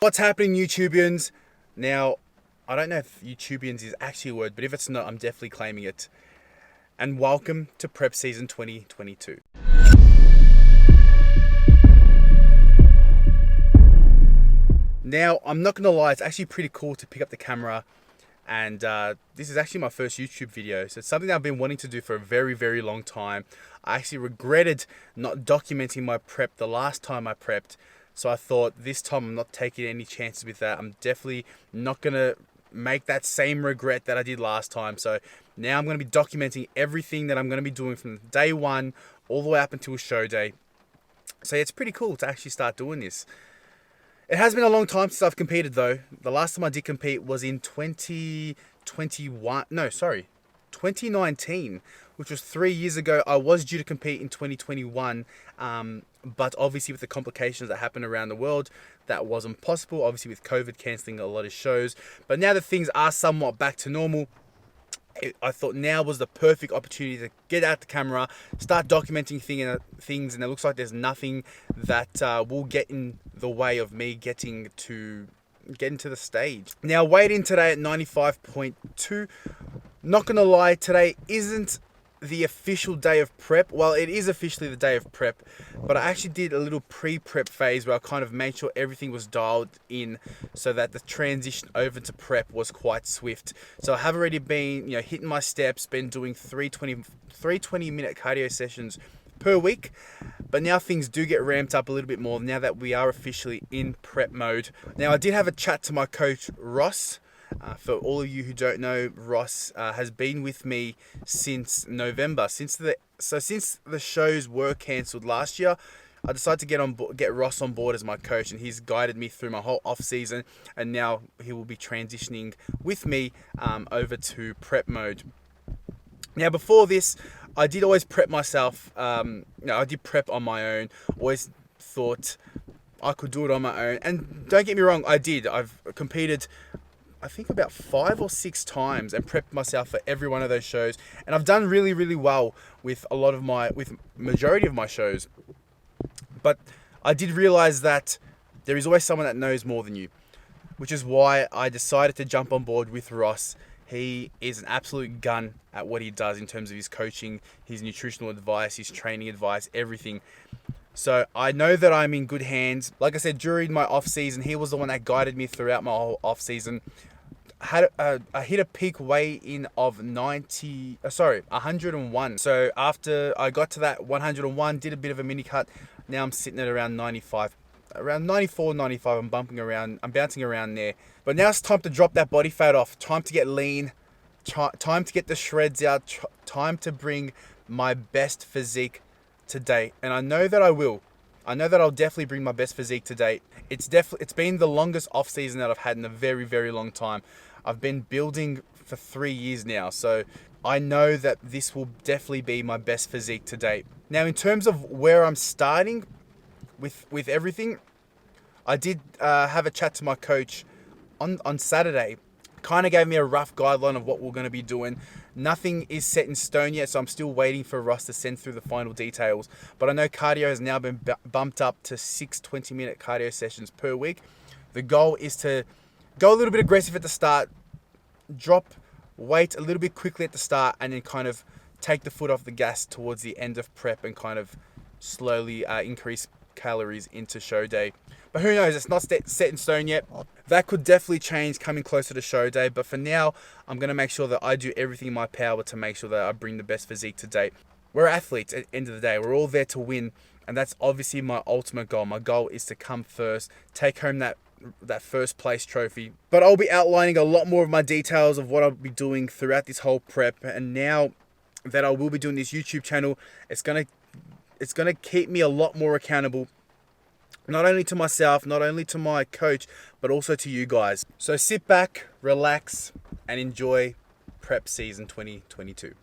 What's happening, YouTubians? Now, I don't know if YouTubians is actually a word, but if it's not, I'm definitely claiming it. And welcome to Prep Season 2022. Now, I'm not gonna lie, it's actually pretty cool to pick up the camera, and this is actually my first YouTube video, so it's something that I've been wanting to do for a very, very long time. I actually regretted not documenting my prep the last time I prepped, so I thought this time I'm not taking any chances with that. I'm definitely not gonna make that same regret that I did last time. So now I'm gonna be documenting everything that I'm gonna be doing from day one all the way up until show day. So yeah, it's pretty cool to actually start doing this. It has been a long time since I've competed though. The last time I did compete was in 2019, which was 3 years ago. I was due to compete in 2021, but obviously with the complications that happened around the world, that wasn't possible. Obviously with COVID cancelling a lot of shows. But now that things are somewhat back to normal, I thought now was the perfect opportunity to get out the camera, start documenting things, and it looks like there's nothing that will get in the way of me getting to the stage. Now, weighed in today at 95.2. Not gonna lie, today isn't the official day of prep. Well, it is officially the day of prep, but I actually did a little pre-prep phase where I kind of made sure everything was dialed in so that the transition over to prep was quite swift. So I have already been, hitting my steps, been doing 320-minute cardio sessions per week, but now things do get ramped up a little bit more now that we are officially in prep mode. Now, I did have a chat to my coach, Ross. For all of you who don't know, Ross has been with me since November. Since the shows were cancelled last year, I decided to get Ross on board as my coach, and he's guided me through my whole off season. And now he will be transitioning with me over to prep mode. Now, before this, I did always prep myself. I did prep on my own. Always thought I could do it on my own, and don't get me wrong, I did. I've competed, I think, about 5 or 6 times and prepped myself for every one of those shows, and I've done really, really well with majority of my shows. But I did realize that there is always someone that knows more than you, which is why I decided to jump on board with Ross. He is an absolute gun at what he does in terms of his coaching, his nutritional advice, his training advice, everything. So I know that I'm in good hands. Like I said, during my off season, he was the one that guided me throughout my whole off season. I hit a peak weigh-in of 101. So after I got to that 101, did a bit of a mini cut. Now I'm sitting at around 95, around 94, 95. I'm bouncing around there. But now it's time to drop that body fat off. Time to get lean. Time to get the shreds out. Time to bring my best physique to date, and I know that I will. I know that I'll definitely bring my best physique to date. It's been the longest off season that I've had in a very, very long time. I've been building for 3 years now, so I know that this will definitely be my best physique to date. Now, in terms of where I'm starting with everything, I did have a chat to my coach on Saturday. Kind of gave me a rough guideline of what we're going to be doing. Nothing is set in stone yet, so I'm still waiting for Ross to send through the final details. But I know cardio has now been bumped up to 6 20-minute cardio sessions per week. The goal is to go a little bit aggressive at the start, drop weight a little bit quickly at the start, and then kind of take the foot off the gas towards the end of prep and kind of slowly increase calories into show day. But who knows, it's not set in stone yet. That could definitely change coming closer to show day, but for now, I'm going to make sure that I do everything in my power to make sure that I bring the best physique to date. We're athletes at the end of the day. We're all there to win, and that's obviously my ultimate goal. My goal is to come first, take home that first place trophy. But I'll be outlining a lot more of my details of what I'll be doing throughout this whole prep, and now that I will be doing this YouTube channel, it's going to keep me a lot more accountable. Not only to myself, not only to my coach, but also to you guys. So sit back, relax, and enjoy Prep Season 2022.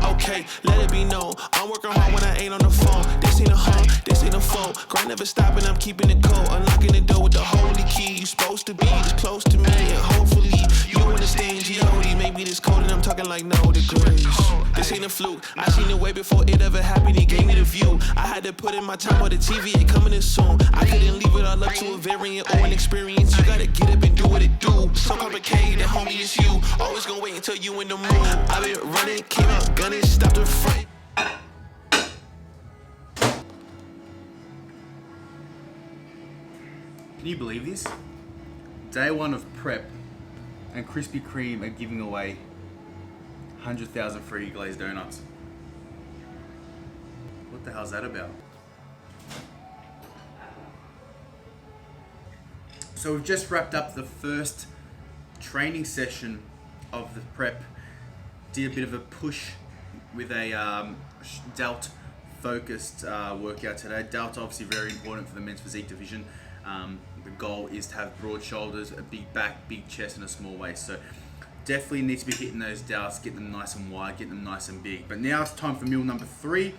Okay, let it be known. I'm working hard when I ain't on the phone. This ain't a home, this ain't a phone. more. Grind never stopping, I'm keeping it cold. Unlocking the door with the holy key. You supposed to be this close to me, and hopefully you understand G.O.D. Maybe this cold and I'm talking like no degrees. This ain't a fluke. I seen it way before it ever happened. He gave me the view. I had to put in my time on the TV. It coming in soon. I couldn't leave it all up to a variant or an experience. You gotta get up and do what it do. So complicated, homie, it's you. Always gonna wait until you in the mood. I been running, came out gunning, stopped in front. Can you believe this? Day one of prep, and Krispy Kreme are giving away 100,000 free glazed donuts. What the hell's that about? So we've just wrapped up the first training session of the prep. Did a bit of a push with a delt focused workout today. Delt obviously very important for the men's physique division. The goal is to have broad shoulders, a big back, big chest, and a small waist. So definitely need to be hitting those delts, get them nice and wide, get them nice and big. But now it's time for meal number 3.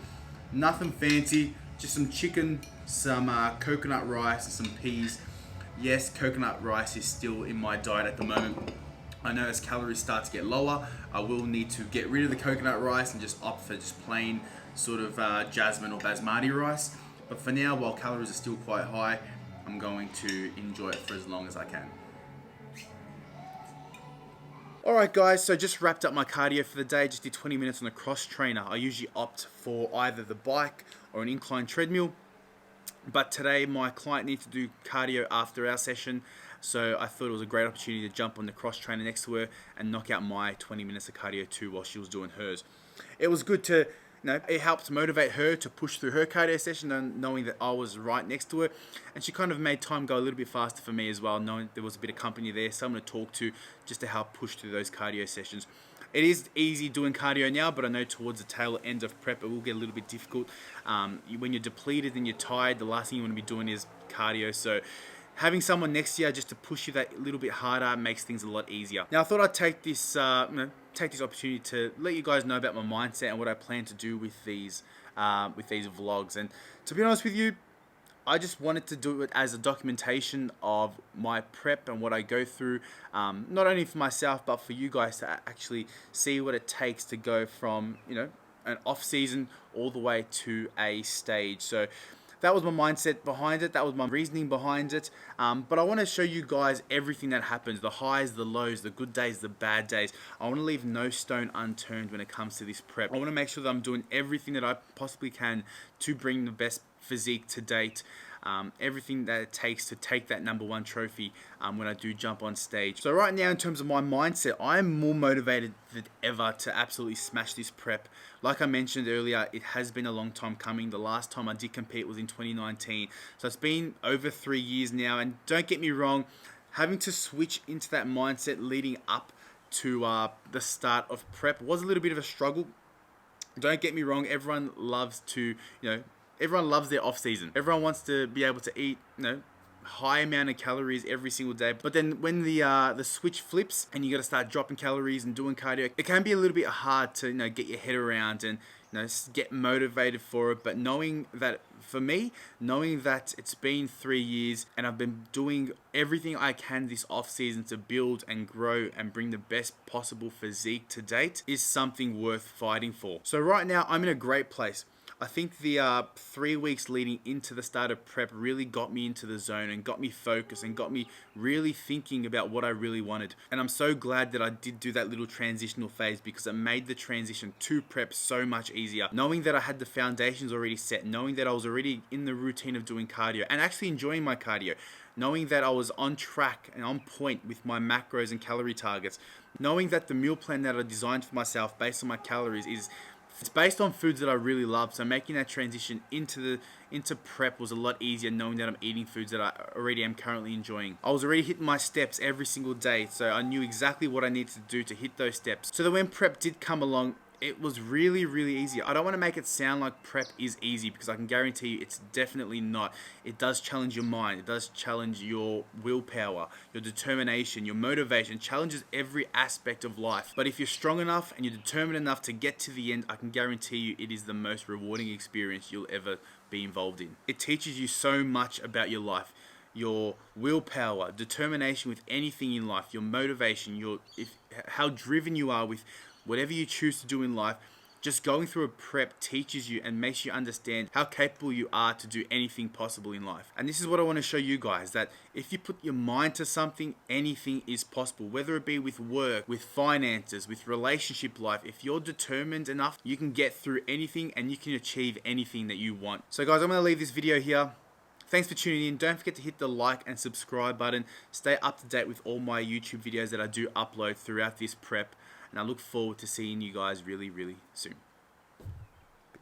Nothing fancy, just some chicken, some coconut rice, and some peas. Yes, coconut rice is still in my diet at the moment. I know as calories start to get lower, I will need to get rid of the coconut rice and just opt for just plain sort of jasmine or basmati rice. But for now, while calories are still quite high, I'm going to enjoy it for as long as I can. Alright guys, so just wrapped up my cardio for the day. Just did 20 minutes on the cross trainer. I usually opt for either the bike or an incline treadmill. But today my client needs to do cardio after our session. So I thought it was a great opportunity to jump on the cross trainer next to her and knock out my 20 minutes of cardio too while she was doing hers. It was good to, it helped motivate her to push through her cardio session, knowing that I was right next to her. And she kind of made time go a little bit faster for me as well, knowing there was a bit of company there, someone to talk to, just to help push through those cardio sessions. It is easy doing cardio now, but I know towards the tail end of prep, it will get a little bit difficult. When you're depleted and you're tired, the last thing you want to be doing is cardio. So having someone next to you just to push you that little bit harder makes things a lot easier. Now I thought I'd take this opportunity to let you guys know about my mindset and what I plan to do with these vlogs. And to be honest with you, I just wanted to do it as a documentation of my prep and what I go through, not only for myself but for you guys to actually see what it takes to go from an off season all the way to a stage. So that was my mindset behind it. That was my reasoning behind it. But I want to show you guys everything that happens, the highs, the lows, the good days, the bad days. I want to leave no stone unturned when it comes to this prep. I want to make sure that I'm doing everything that I possibly can to bring the best physique to date. Everything that it takes to take that #1 trophy when I do jump on stage. So right now, in terms of my mindset, I am more motivated than ever to absolutely smash this prep. Like I mentioned earlier, it has been a long time coming. The last time I did compete was in 2019. So it's been over 3 years now. And don't get me wrong, having to switch into that mindset leading up to the start of prep was a little bit of a struggle. Don't get me wrong, everyone loves to, everyone loves their off season. Everyone wants to be able to eat, high amount of calories every single day. But then when the switch flips and you got to start dropping calories and doing cardio, it can be a little bit hard to get your head around and get motivated for it. But knowing that, for me, knowing that it's been 3 years and I've been doing everything I can this off season to build and grow and bring the best possible physique to date is something worth fighting for. So right now I'm in a great place. I think the 3 weeks leading into the start of prep really got me into the zone and got me focused and got me really thinking about what I really wanted. And I'm so glad that I did do that little transitional phase, because it made the transition to prep so much easier. Knowing that I had the foundations already set, knowing that I was already in the routine of doing cardio and actually enjoying my cardio, knowing that I was on track and on point with my macros and calorie targets, knowing that the meal plan that I designed for myself based on my calories it's based on foods that I really love. So making that transition into prep was a lot easier, knowing that I'm eating foods that I already am currently enjoying. I was already hitting my steps every single day, so I knew exactly what I needed to do to hit those steps. So that when prep did come along, it was really, really easy. I don't want to make it sound like prep is easy, because I can guarantee you it's definitely not. It does challenge your mind. It does challenge your willpower, your determination, your motivation. It challenges every aspect of life. But if you're strong enough and you're determined enough to get to the end, I can guarantee you it is the most rewarding experience you'll ever be involved in. It teaches you so much about your life, your willpower, determination with anything in life, your motivation, how driven you are with whatever you choose to do in life. Just going through a prep teaches you and makes you understand how capable you are to do anything possible in life. And this is what I want to show you guys, that if you put your mind to something, anything is possible. Whether it be with work, with finances, with relationship life, if you're determined enough, you can get through anything and you can achieve anything that you want. So guys, I'm going to leave this video here. Thanks for tuning in. Don't forget to hit the like and subscribe button. Stay up to date with all my YouTube videos that I do upload throughout this prep. And I look forward to seeing you guys really, really soon.